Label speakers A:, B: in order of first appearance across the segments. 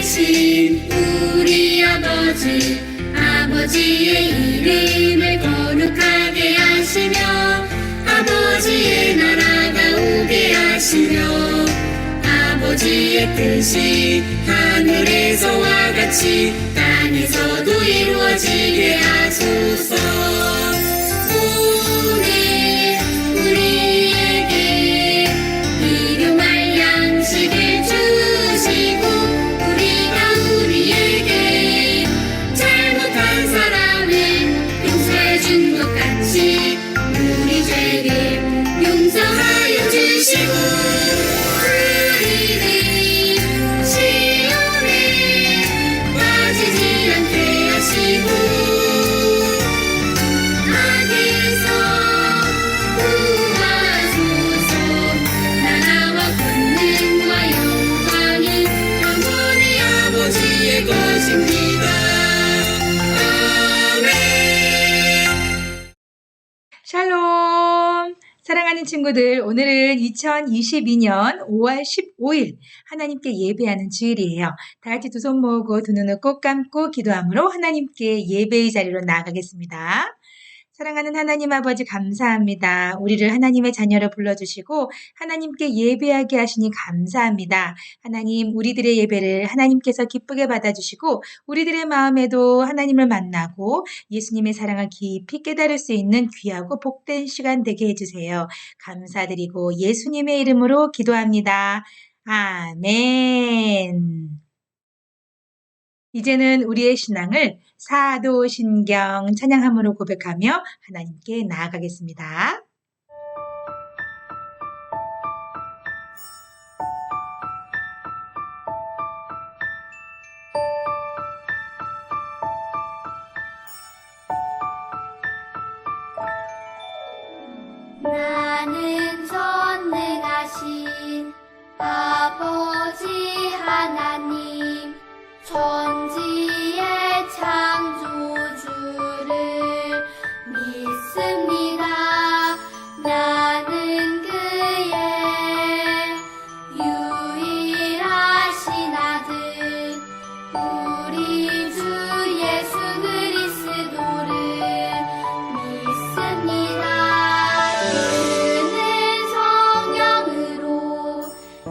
A: 되신 우리 아버지의 이름을 거룩하게 하시며 아버지의 나라가 오게 하시며 아버지의 뜻이 하늘에서와 같이 땅에서도 이루어지게 하소서. 오늘 우리에게 일용할 양식을 주시고 우리에게 잘못한 사람을 용서해 준 것 같이 우리 죄를 용서하여 주시고 우리를 시험에 빠지지 않게 하시고 악에서 구하소서. 나라와 권능과 영광이 영원히 아버지의 것입니다.
B: 샬롬! 사랑하는 친구들, 오늘은 2022년 5월 15일 하나님께 예배하는 주일이에요. 다 같이 두 손 모으고 두 눈을 꼭 감고 기도함으로 하나님께 예배의 자리로 나아가겠습니다. 사랑하는 하나님 아버지 감사합니다. 우리를 하나님의 자녀로 불러주시고 하나님께 예배하게 하시니 감사합니다. 하나님, 우리들의 예배를 하나님께서 기쁘게 받아주시고 우리들의 마음에도 하나님을 만나고 예수님의 사랑을 깊이 깨달을 수 있는 귀하고 복된 시간 되게 해주세요. 감사드리고 예수님의 이름으로 기도합니다. 아멘. 이제는 우리의 신앙을 사도신경 찬양함으로 고백하며 하나님께 나아가겠습니다.
C: 나는 전능하신 아버지 하나님 천지의 창조주를 믿습니다. 나는 그의 유일하신 아들 우리 주 예수 그리스도를 믿습니다. 그는 성령으로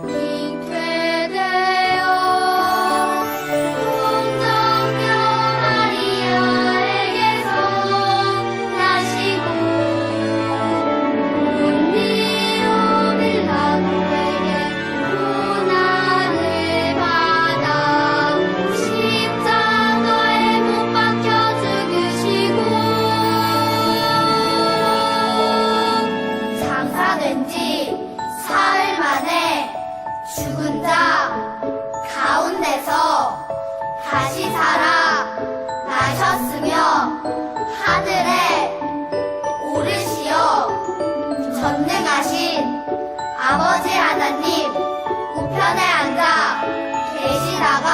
C: 잉태되어 동정녀 마리아에게서 나시고 본디오 빌라도에게 고난을 받아 십자가에 못 박혀 죽으시고 장사된 지 사흘 만에 죽은 자 가운데서 다시 살아 나셨으며 하늘에 오르시어 전능하신 아버지 하나님 우편에 앉아 계시다가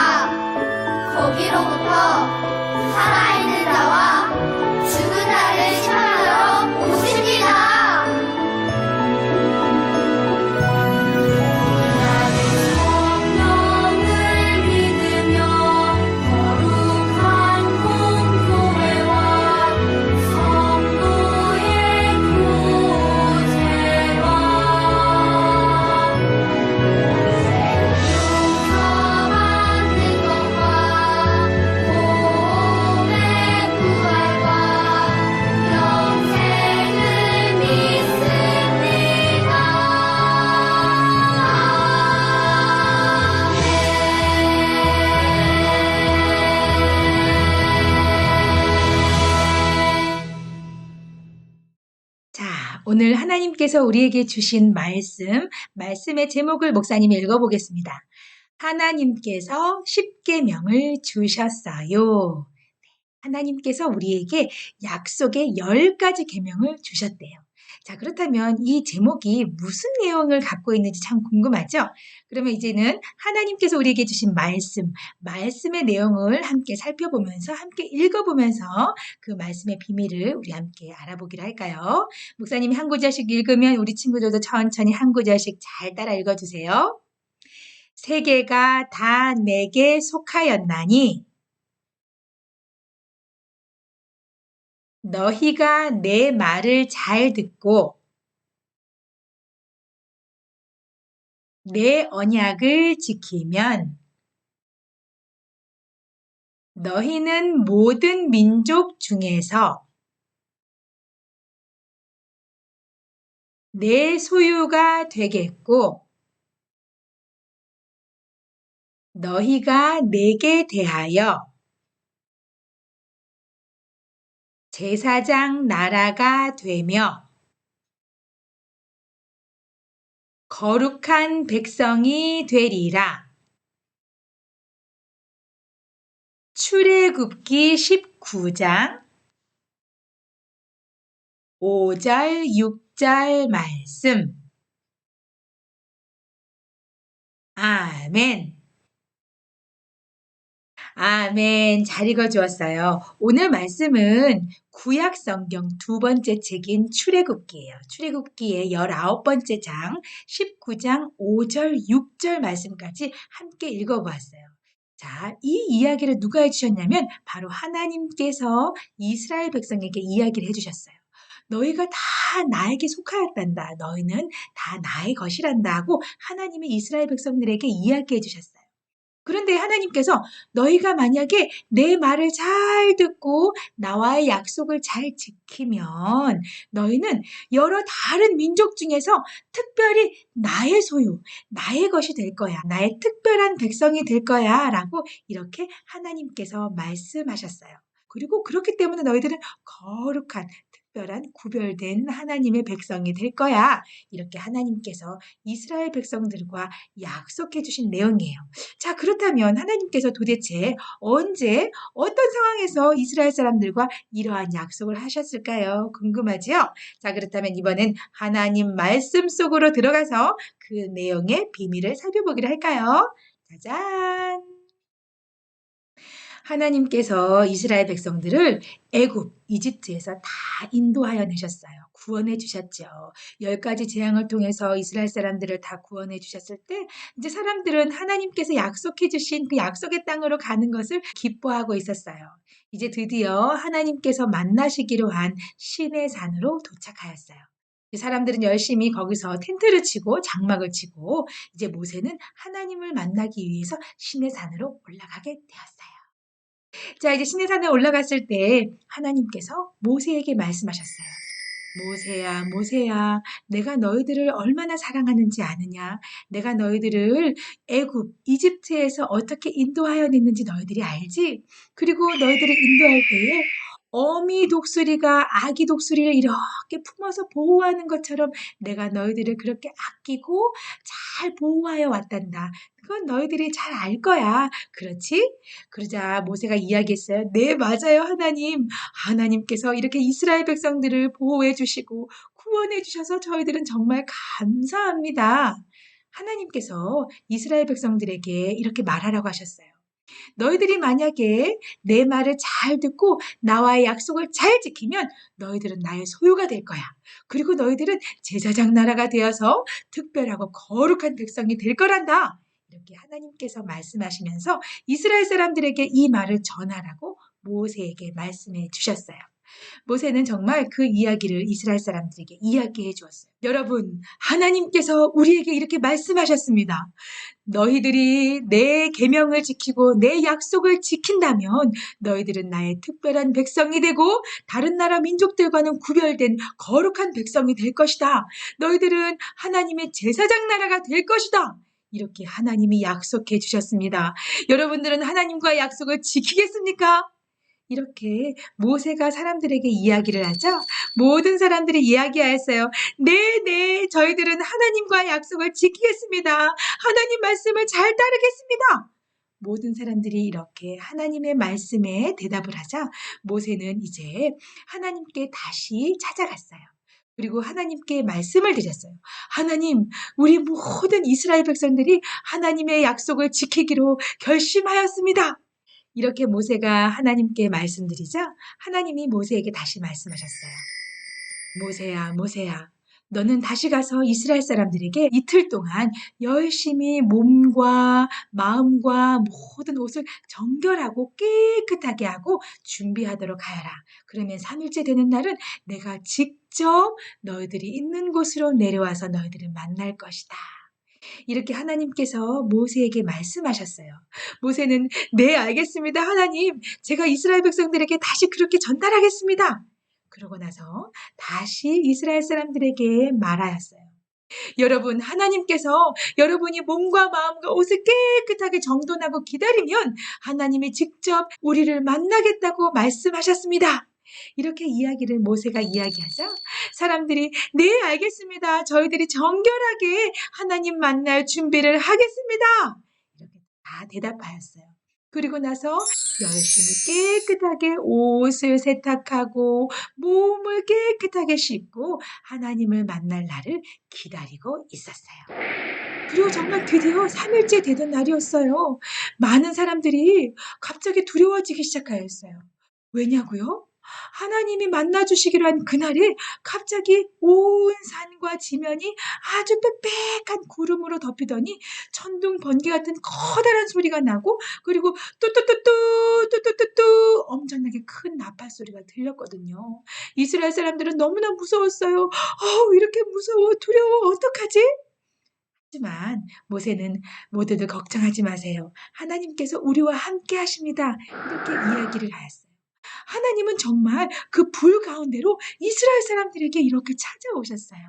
C: 거기로부터 살아있는 자와 죽은 자를 심판하러 오십니다. 나는 성령을 믿으며 거룩한 공교회와 성도의 교제와 용서받는 것과 몸의 부활과 영생을 믿습니다.
B: 자, 오늘 하나님께서 우리에게 주신 말씀의 제목을 목사님이 읽어보겠습니다. 하나님께서 십계명을 주셨어요. 하나님께서 우리에게 약속의 10가지 계명을 주셨대요. 자, 그렇다면 이 제목이 무슨 내용을 갖고 있는지 참 궁금하죠? 그러면 이제는 하나님께서 우리에게 주신 말씀의 내용을 함께 살펴보면서, 함께 읽어보면서 그 말씀의 비밀을 우리 함께 알아보기로 할까요? 목사님이 한 구절씩 읽으면 우리 친구들도 천천히 한 구절씩 잘 따라 읽어주세요. 세계가 다 내게 속하였나니 너희가 내 말을 잘 듣고 내 언약을 지키면 너희는 모든 민족 중에서 내 소유가 되겠고 너희가 내게 대하여 제사장 나라가 되며 거룩한 백성이 되리라. 출애굽기 19장 5절 6절 말씀. 아멘. 아멘. 잘 읽어주었어요. 오늘 말씀은 구약 성경 두 번째 책인 출애굽기예요. 출애굽기의 19번째 장 19장 5절 6절 말씀까지 함께 읽어보았어요. 자, 이 이야기를 누가 해주셨냐면 바로 하나님께서 이스라엘 백성에게 이야기를 해주셨어요. 너희가 다 나에게 속하였단다. 너희는 다 나의 것이란다 하고 하나님이 이스라엘 백성들에게 이야기해 주셨어요. 그런데 하나님께서 너희가 만약에 내 말을 잘 듣고 나와의 약속을 잘 지키면 너희는 여러 다른 민족 중에서 특별히 나의 소유, 나의 것이 될 거야. 나의 특별한 백성이 될 거야. 라고 이렇게 하나님께서 말씀하셨어요. 그리고 그렇기 때문에 너희들은 거룩한 특별한 구별된 하나님의 백성이 될 거야. 이렇게 하나님께서 이스라엘 백성들과 약속해 주신 내용이에요. 자, 그렇다면 하나님께서 도대체 언제 어떤 상황에서 이스라엘 사람들과 이러한 약속을 하셨을까요? 궁금하지요? 자, 그렇다면 이번엔 하나님 말씀 속으로 들어가서 그 내용의 비밀을 살펴보기로 할까요? 짜잔! 하나님께서 이스라엘 백성들을 애굽, 이집트에서 다 인도하여 내셨어요. 구원해 주셨죠. 10가지 재앙을 통해서 이스라엘 사람들을 다 구원해 주셨을 때 이제 사람들은 하나님께서 약속해 주신 그 약속의 땅으로 가는 것을 기뻐하고 있었어요. 이제 드디어 하나님께서 만나시기로 한 시내 산으로 도착하였어요. 사람들은 열심히 거기서 텐트를 치고 장막을 치고 이제 모세는 하나님을 만나기 위해서 시내 산으로 올라가게 되었어요. 자, 이제 시내산에 올라갔을 때 하나님께서 모세에게 말씀하셨어요. 모세야, 모세야, 내가 너희들을 얼마나 사랑하는지 아느냐? 내가 너희들을 애굽, 이집트에서 어떻게 인도하여 냈는지 너희들이 알지? 그리고 너희들을 인도할 때에 어미 독수리가 아기 독수리를 이렇게 품어서 보호하는 것처럼 내가 너희들을 그렇게 아끼고 잘 보호하여 왔단다. 그건 너희들이 잘 알 거야. 그렇지? 그러자 모세가 이야기했어요. 네, 맞아요, 하나님. 하나님께서 이렇게 이스라엘 백성들을 보호해 주시고 구원해 주셔서 저희들은 정말 감사합니다. 하나님께서 이스라엘 백성들에게 이렇게 말하라고 하셨어요. 너희들이 만약에 내 말을 잘 듣고 나와의 약속을 잘 지키면 너희들은 나의 소유가 될 거야. 그리고 너희들은 제사장 나라가 되어서 특별하고 거룩한 백성이 될 거란다. 이렇게 하나님께서 말씀하시면서 이스라엘 사람들에게 이 말을 전하라고 모세에게 말씀해 주셨어요. 모세는 정말 그 이야기를 이스라엘 사람들에게 이야기해 주었어요. 여러분, 하나님께서 우리에게 이렇게 말씀하셨습니다. 너희들이 내 계명을 지키고 내 약속을 지킨다면 너희들은 나의 특별한 백성이 되고 다른 나라 민족들과는 구별된 거룩한 백성이 될 것이다. 너희들은 하나님의 제사장 나라가 될 것이다. 이렇게 하나님이 약속해 주셨습니다. 여러분들은 하나님과의 약속을 지키겠습니까? 이렇게 모세가 사람들에게 이야기를 하자 모든 사람들이 이야기하였어요. 네, 저희들은 하나님과의 약속을 지키겠습니다. 하나님 말씀을 잘 따르겠습니다. 모든 사람들이 이렇게 하나님의 말씀에 대답을 하자 모세는 이제 하나님께 다시 찾아갔어요. 그리고 하나님께 말씀을 드렸어요. 하나님, 우리 모든 이스라엘 백성들이 하나님의 약속을 지키기로 결심하였습니다. 이렇게 모세가 하나님께 말씀드리자 하나님이 모세에게 다시 말씀하셨어요. 모세야, 모세야, 너는 다시 가서 이스라엘 사람들에게 이틀 동안 열심히 몸과 마음과 모든 옷을 정결하고 깨끗하게 하고 준비하도록 하여라. 그러면 3일째 되는 날은 내가 직접 너희들이 있는 곳으로 내려와서 너희들을 만날 것이다. 이렇게 하나님께서 모세에게 말씀하셨어요. 모세는 네, 알겠습니다. 하나님, 제가 이스라엘 백성들에게 다시 그렇게 전달하겠습니다. 그러고 나서 다시 이스라엘 사람들에게 말하였어요. 여러분, 하나님께서 여러분이 몸과 마음과 옷을 깨끗하게 정돈하고 기다리면 하나님이 직접 우리를 만나겠다고 말씀하셨습니다. 이렇게 이야기를 모세가 이야기하자 사람들이 네, 알겠습니다. 저희들이 정결하게 하나님 만날 준비를 하겠습니다. 이렇게 다 대답하였어요. 그리고 나서 열심히 깨끗하게 옷을 세탁하고 몸을 깨끗하게 씻고 하나님을 만날 날을 기다리고 있었어요. 그리고 정말 드디어 3일째 되던 날이었어요. 많은 사람들이 갑자기 두려워지기 시작하였어요. 왜냐고요? 하나님이 만나주시기로 한 그날에 갑자기 온 산과 지면이 아주 빽빽한 구름으로 덮이더니 천둥 번개 같은 커다란 소리가 나고 그리고 뚜뚜뚜뚜 엄청나게 큰 나팔 소리가 들렸거든요. 이스라엘 사람들은 너무나 무서웠어요. 이렇게 무서워 두려워 어떡하지? 하지만 모세는 모두들 걱정하지 마세요. 하나님께서 우리와 함께 하십니다. 이렇게 이야기를 하였어요. 하나님은 정말 그 불 가운데로 이스라엘 사람들에게 이렇게 찾아오셨어요.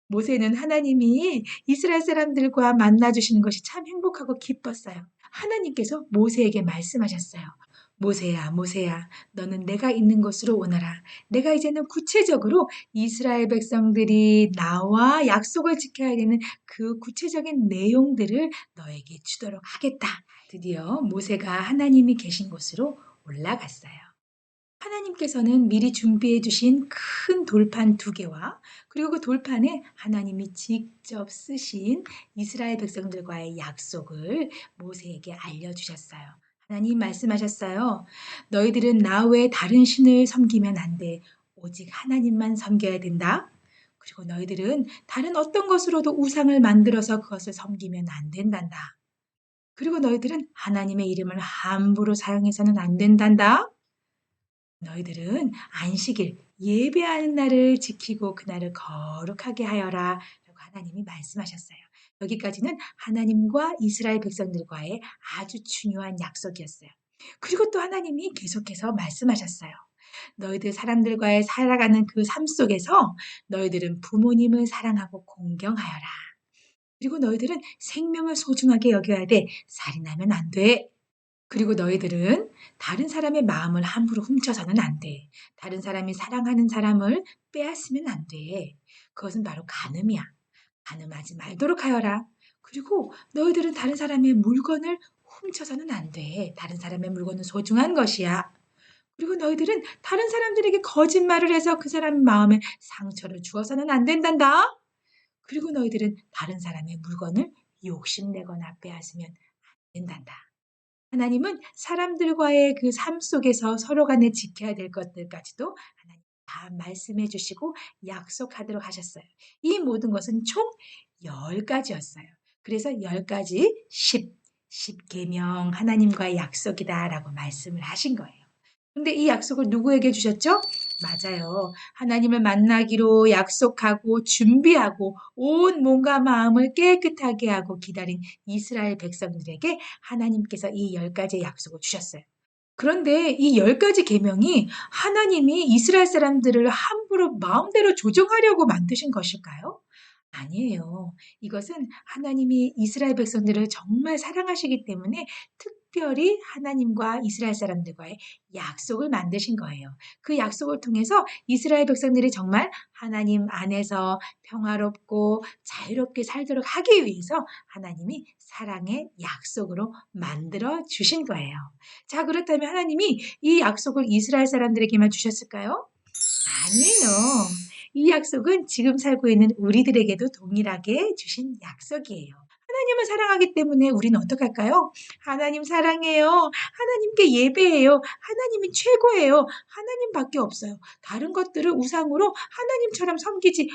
B: 모세는 하나님이 이스라엘 사람들과 만나주시는 것이 참 행복하고 기뻤어요. 하나님께서 모세에게 말씀하셨어요. 모세야, 모세야, 너는 내가 있는 곳으로 오너라. 내가 이제는 구체적으로 이스라엘 백성들이 나와 약속을 지켜야 되는 그 구체적인 내용들을 너에게 주도록 하겠다. 드디어 모세가 하나님이 계신 곳으로 올라갔어요. 하나님께서는 미리 준비해 주신 큰 돌판 2개와 그리고 그 돌판에 하나님이 직접 쓰신 이스라엘 백성들과의 약속을 모세에게 알려주셨어요. 하나님 말씀하셨어요. 너희들은 나 외에 다른 신을 섬기면 안 돼. 오직 하나님만 섬겨야 된다. 그리고 너희들은 다른 어떤 것으로도 우상을 만들어서 그것을 섬기면 안 된단다. 그리고 너희들은 하나님의 이름을 함부로 사용해서는 안 된단다. 너희들은 안식일 예배하는 날을 지키고 그날을 거룩하게 하여라 라고 하나님이 말씀하셨어요. 여기까지는 하나님과 이스라엘 백성들과의 아주 중요한 약속이었어요. 그리고 또 하나님이 계속해서 말씀하셨어요. 너희들 사람들과의 살아가는 그 삶 속에서 너희들은 부모님을 사랑하고 공경하여라. 그리고 너희들은 생명을 소중하게 여겨야 돼. 살인하면 안 돼. 그리고 너희들은 다른 사람의 마음을 함부로 훔쳐서는 안 돼. 다른 사람이 사랑하는 사람을 빼앗으면 안 돼. 그것은 바로 간음이야. 간음하지 말도록 하여라. 그리고 너희들은 다른 사람의 물건을 훔쳐서는 안 돼. 다른 사람의 물건은 소중한 것이야. 그리고 너희들은 다른 사람들에게 거짓말을 해서 그 사람의 마음에 상처를 주어서는 안 된단다. 그리고 너희들은 다른 사람의 물건을 욕심내거나 빼앗으면 안 된단다. 하나님은 사람들과의 그 삶 속에서 서로 간에 지켜야 될 것들까지도 하나님 다 말씀해 주시고 약속하도록 하셨어요. 이 모든 것은 총 10가지였어요. 그래서 10가지 10계명 하나님과의 약속이다라고 말씀을 하신 거예요. 근데 이 약속을 누구에게 주셨죠? 맞아요. 하나님을 만나기로 약속하고 준비하고 온 몸과 마음을 깨끗하게 하고 기다린 이스라엘 백성들에게 하나님께서 이 10가지의 약속을 주셨어요. 그런데 이 10가지 계명이 하나님이 이스라엘 사람들을 함부로 마음대로 조종하려고 만드신 것일까요? 아니에요. 이것은 하나님이 이스라엘 백성들을 정말 사랑하시기 때문에 특별히 하나님과 이스라엘 사람들과의 약속을 만드신 거예요. 그 약속을 통해서 이스라엘 백성들이 정말 하나님 안에서 평화롭고 자유롭게 살도록 하기 위해서 하나님이 사랑의 약속으로 만들어 주신 거예요. 자, 그렇다면 하나님이 이 약속을 이스라엘 사람들에게만 주셨을까요? 아니에요. 이 약속은 지금 살고 있는 우리들에게도 동일하게 주신 약속이에요. 하나님을 사랑하기 때문에 우리는 어떻게 할까요? 하나님 사랑해요. 하나님께 예배해요. 하나님이 최고예요. 하나님밖에 없어요. 다른 것들을 우상으로 하나님처럼 섬기지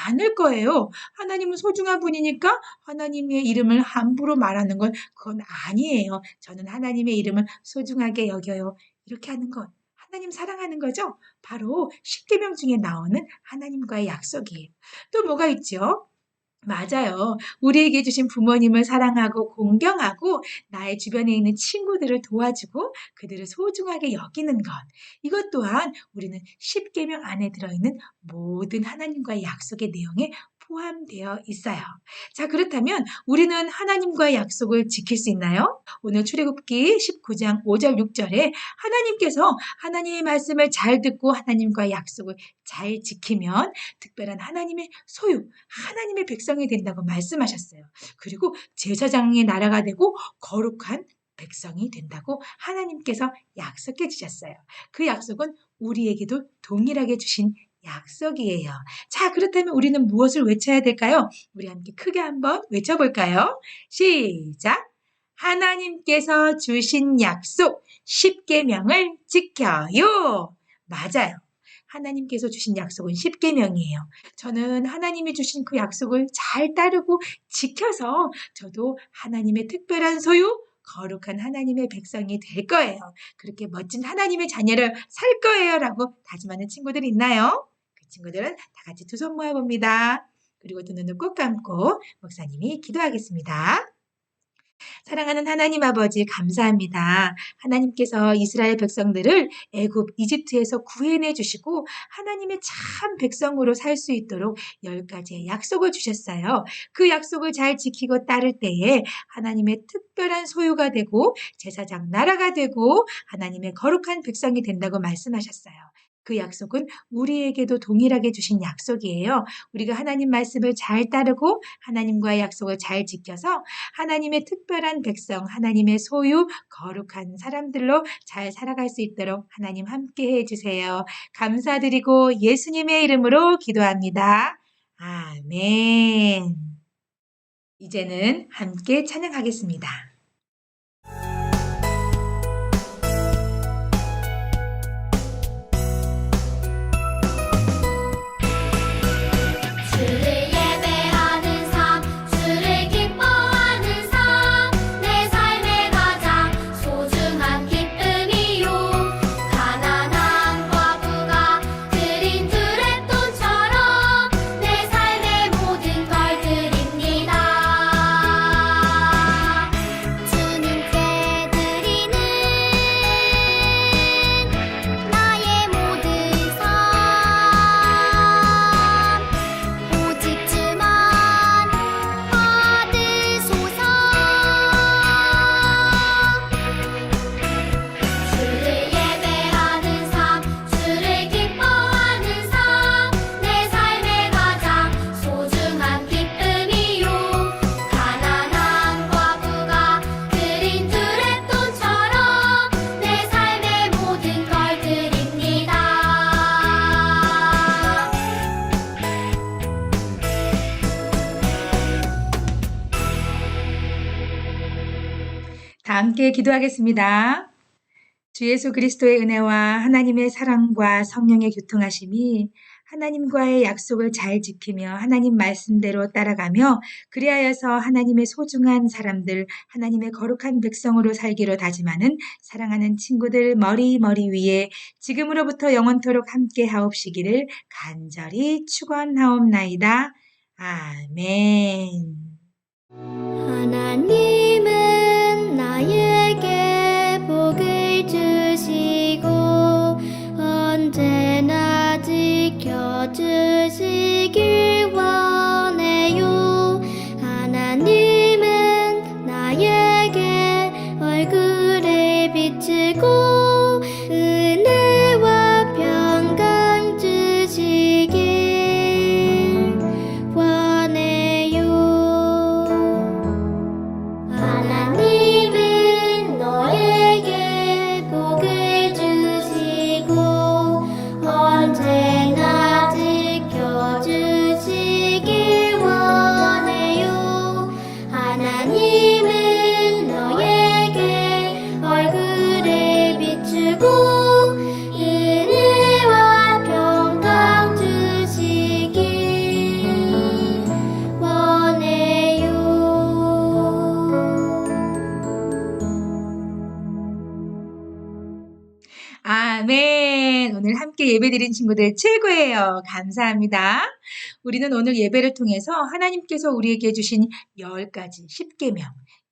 B: 않을 거예요. 하나님은 소중한 분이니까 하나님의 이름을 함부로 말하는 건 그건 아니에요. 저는 하나님의 이름을 소중하게 여겨요. 이렇게 하는 것. 하나님 사랑하는 거죠? 바로 십계명 중에 나오는 하나님과의 약속이에요. 또 뭐가 있죠? 맞아요. 우리에게 주신 부모님을 사랑하고 공경하고 나의 주변에 있는 친구들을 도와주고 그들을 소중하게 여기는 것. 이것 또한 우리는 십계명 안에 들어있는 모든 하나님과의 약속의 내용에 포함되어 있어요. 자, 그렇다면 우리는 하나님과의 약속을 지킬 수 있나요? 오늘 출애굽기 19장 5절 6절에 하나님께서 하나님의 말씀을 잘 듣고 하나님과의 약속을 잘 지키면 특별한 하나님의 소유, 하나님의 백성이 된다고 말씀하셨어요. 그리고 제사장의 나라가 되고 거룩한 백성이 된다고 하나님께서 약속해 주셨어요. 그 약속은 우리에게도 동일하게 주신 약속이에요. 자, 그렇다면 우리는 무엇을 외쳐야 될까요? 우리 함께 크게 한번 외쳐볼까요? 시작! 하나님께서 주신 약속, 십계명을 지켜요. 맞아요. 하나님께서 주신 약속은 십계명이에요. 저는 하나님이 주신 그 약속을 잘 따르고 지켜서 저도 하나님의 특별한 소유, 거룩한 하나님의 백성이 될 거예요. 그렇게 멋진 하나님의 자녀를 살 거예요 라고 다짐하는 친구들 있나요? 그 친구들은 다 같이 두 손 모아봅니다. 그리고 두 눈을 꼭 감고 목사님이 기도하겠습니다. 사랑하는 하나님 아버지 감사합니다. 하나님께서 이스라엘 백성들을 애굽 이집트에서 구해내 주시고 하나님의 참 백성으로 살 수 있도록 10가지의 약속을 주셨어요. 그 약속을 잘 지키고 따를 때에 하나님의 특별한 소유가 되고 제사장 나라가 되고 하나님의 거룩한 백성이 된다고 말씀하셨어요. 그 약속은 우리에게도 동일하게 주신 약속이에요. 우리가 하나님 말씀을 잘 따르고 하나님과의 약속을 잘 지켜서 하나님의 특별한 백성, 하나님의 소유, 거룩한 사람들로 잘 살아갈 수 있도록 하나님 함께 해주세요. 감사드리고 예수님의 이름으로 기도합니다. 아멘. 이제는 함께 찬양하겠습니다.
C: 주를 예배하는 삶, 주를 기뻐하는 삶, 내 삶의 가장 소중한 기쁨이요. 가난한 과부가 드린 두레돈처럼 내 삶의 모든 걸 드립니다. 주님께 드리는 나의 모든 삶, 오직 주만 받으소서. 주를 예배하는 삶, 주를 기뻐하는 삶, 내 삶의 가장 소중한 기쁨이요. 가난한 과부가 드린 두레돈처럼 내 삶의 모든 걸 드립니다.
B: 다 함께 기도하겠습니다. 주 예수 그리스도의 은혜와 하나님의 사랑과 성령의 교통하심이 하나님과의 약속을 잘 지키며 하나님 말씀대로 따라가며 그리하여서 하나님의 소중한 사람들, 하나님의 거룩한 백성으로 살기로 다짐하는 사랑하는 친구들 머리 위에 지금으로부터 영원토록 함께 하옵시기를 간절히 축원하옵나이다. 아멘.
C: 하나님은 나에게 복을 주시고 언제나 지켜주시길 원해요. 하나님은 나에게 얼굴을 비추고 은혜와 평강 주시길 원해요. 하나님은 너에게 복을 주시고 언제나 지켜주시길
B: 하나님께 예배드린 친구들 최고예요. 감사합니다. 우리는 오늘 예배를 통해서 하나님께서 우리에게 주신 10가지 10계명,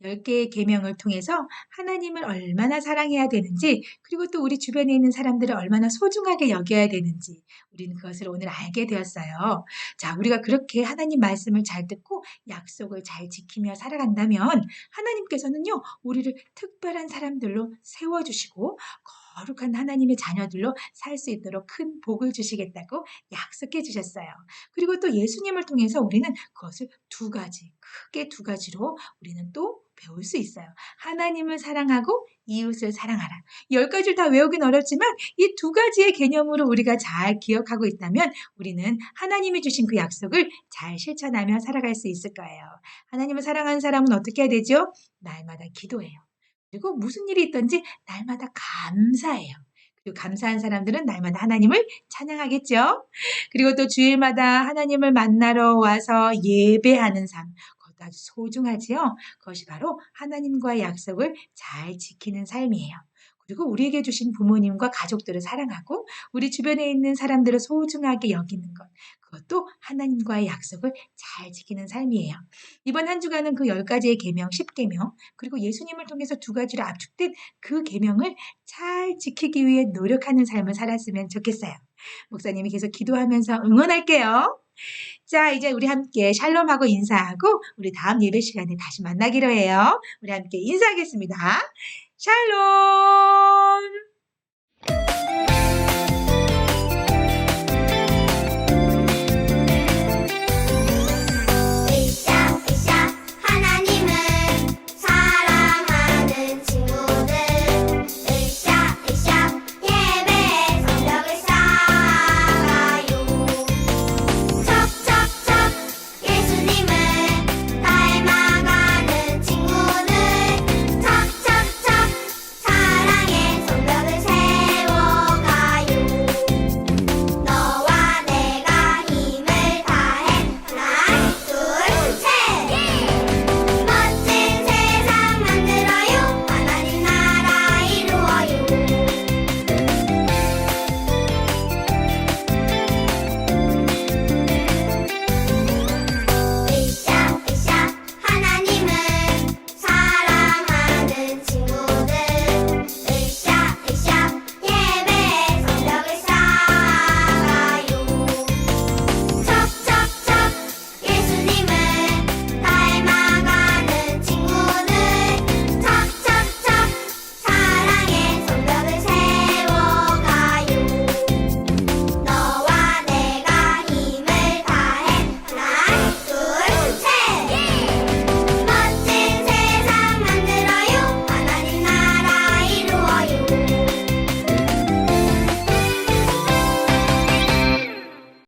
B: 10개의 계명을 통해서 하나님을 얼마나 사랑해야 되는지, 그리고 또 우리 주변에 있는 사람들을 얼마나 소중하게 여겨야 되는지 우리는 그것을 오늘 알게 되었어요. 자, 우리가 그렇게 하나님 말씀을 잘 듣고 약속을 잘 지키며 살아간다면 하나님께서는요, 우리를 특별한 사람들로 세워주시고 거룩한 하나님의 자녀들로 살 수 있도록 큰 복을 주시겠다고 약속해 주셨어요. 그리고 또 예수님을 통해서 우리는 그것을 크게 두 가지로 우리는 또 배울 수 있어요. 하나님을 사랑하고 이웃을 사랑하라. 10가지를 다 외우긴 어렵지만 이 두 가지의 개념으로 우리가 잘 기억하고 있다면 우리는 하나님이 주신 그 약속을 잘 실천하며 살아갈 수 있을 거예요. 하나님을 사랑하는 사람은 어떻게 해야 되죠? 날마다 기도해요. 그리고 무슨 일이 있든지 날마다 감사해요. 그리고 감사한 사람들은 날마다 하나님을 찬양하겠죠. 그리고 또 주일마다 하나님을 만나러 와서 예배하는 삶, 그것도 아주 소중하지요. 그것이 바로 하나님과의 약속을 잘 지키는 삶이에요. 그리고 우리에게 주신 부모님과 가족들을 사랑하고 우리 주변에 있는 사람들을 소중하게 여기는 것, 그것도 하나님과의 약속을 잘 지키는 삶이에요. 이번 한 주간은 그 10가지의 계명, 10계명, 그리고 예수님을 통해서 2가지로 압축된 그 계명을 잘 지키기 위해 노력하는 삶을 살았으면 좋겠어요. 목사님이 계속 기도하면서 응원할게요. 자, 이제 우리 함께 샬롬하고 인사하고 우리 다음 예배 시간에 다시 만나기로 해요. 우리 함께 인사하겠습니다. 샬롬!